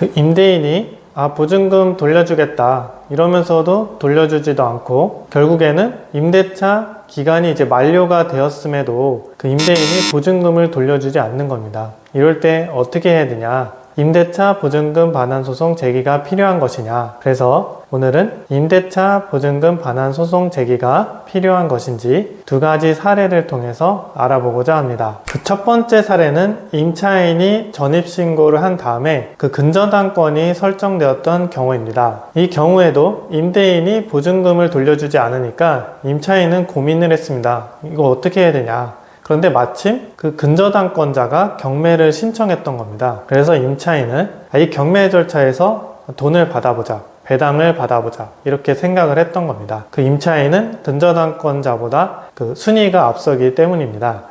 그 임대인이 보증금 돌려주겠다 이러면서도 돌려주지도 않고, 결국에는 임대차 기간이 이제 만료가 되었음에도 그 임대인이 보증금을 돌려주지 않는 겁니다. 이럴 때 어떻게 해야 되냐? 임대차 보증금 반환 소송 제기가 필요한 것이냐? 그래서 오늘은 임대차 보증금 반환 소송 제기가 필요한 것인지 두 가지 사례를 통해서 알아보고자 합니다. 그 첫 번째 사례는 임차인이 전입신고를 한 다음에 그 근저당권이 설정되었던 경우입니다. 이 경우에도 임대인이 보증금을 돌려주지 않으니까 임차인은 고민을 했습니다. 이거 어떻게 해야 되냐? 그런데 마침 그 근저당권자가 경매를 신청했던 겁니다. 그래서 임차인은 이 경매 절차에서 돈을 받아보자, 배당을 받아보자, 이렇게 생각을 했던 겁니다. 그 임차인은 근저당권자보다 그 순위가 앞서기 때문입니다.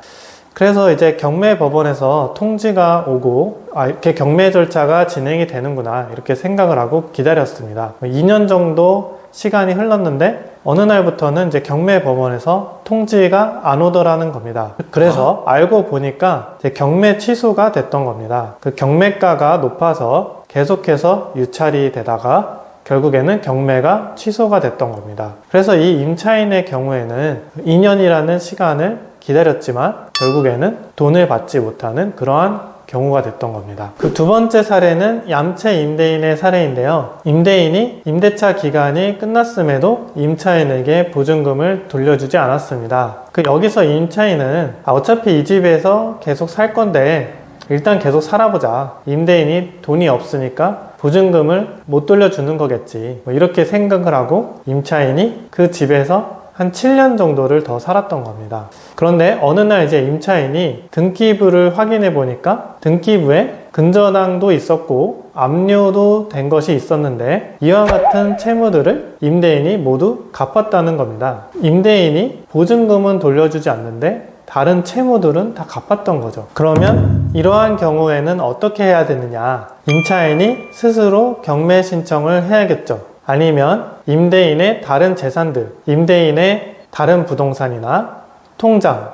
그래서 이제 경매법원에서 통지가 오고 이렇게 경매 절차가 진행이 되는구나 이렇게 생각을 하고 기다렸습니다. 2년 정도 시간이 흘렀는데 어느 날부터는 이제 경매법원에서 통지가 안 오더라는 겁니다. 그래서 알고 보니까 이제 경매 취소가 됐던 겁니다. 그 경매가가 높아서 계속해서 유찰이 되다가 결국에는 경매가 취소가 됐던 겁니다. 그래서 이 임차인의 경우에는 2년이라는 시간을 기다렸지만 결국에는 돈을 받지 못하는 그러한 경우가 됐던 겁니다. 그 두 번째 사례는 얌체 임대인의 사례인데요. 임대인이 임대차 기간이 끝났음에도 임차인에게 보증금을 돌려주지 않았습니다. 여기서 임차인은 어차피 이 집에서 계속 살 건데 일단 계속 살아보자. 임대인이 돈이 없으니까 보증금을 못 돌려주는 거겠지. 이렇게 생각을 하고 임차인이 그 집에서 한 7년 정도를 더 살았던 겁니다. 그런데 어느 날 이제 임차인이 등기부를 확인해 보니까 등기부에 근저당도 있었고 압류도 된 것이 있었는데 이와 같은 채무들을 임대인이 모두 갚았다는 겁니다. 임대인이 보증금은 돌려주지 않는데 다른 채무들은 다 갚았던 거죠. 그러면 이러한 경우에는 어떻게 해야 되느냐? 임차인이 스스로 경매 신청을 해야겠죠. 아니면 임대인의 다른 재산들, 임대인의 다른 부동산이나 통장,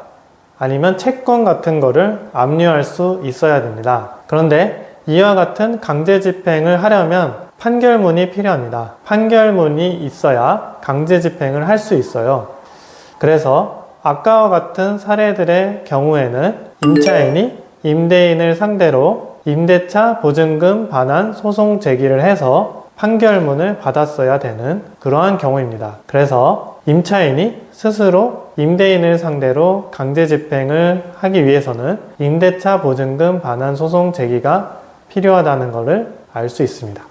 아니면 채권 같은 거를 압류할 수 있어야 됩니다. 그런데 이와 같은 강제 집행을 하려면 판결문이 필요합니다. 판결문이 있어야 강제 집행을 할 수 있어요. 그래서 아까와 같은 사례들의 경우에는 임차인이 임대인을 상대로 임대차 보증금 반환 소송 제기를 해서 판결문을 받았어야 되는 그러한 경우입니다. 그래서 임차인이 스스로 임대인을 상대로 강제 집행을 하기 위해서는 임대차 보증금 반환 소송 제기가 필요하다는 것을 알 수 있습니다.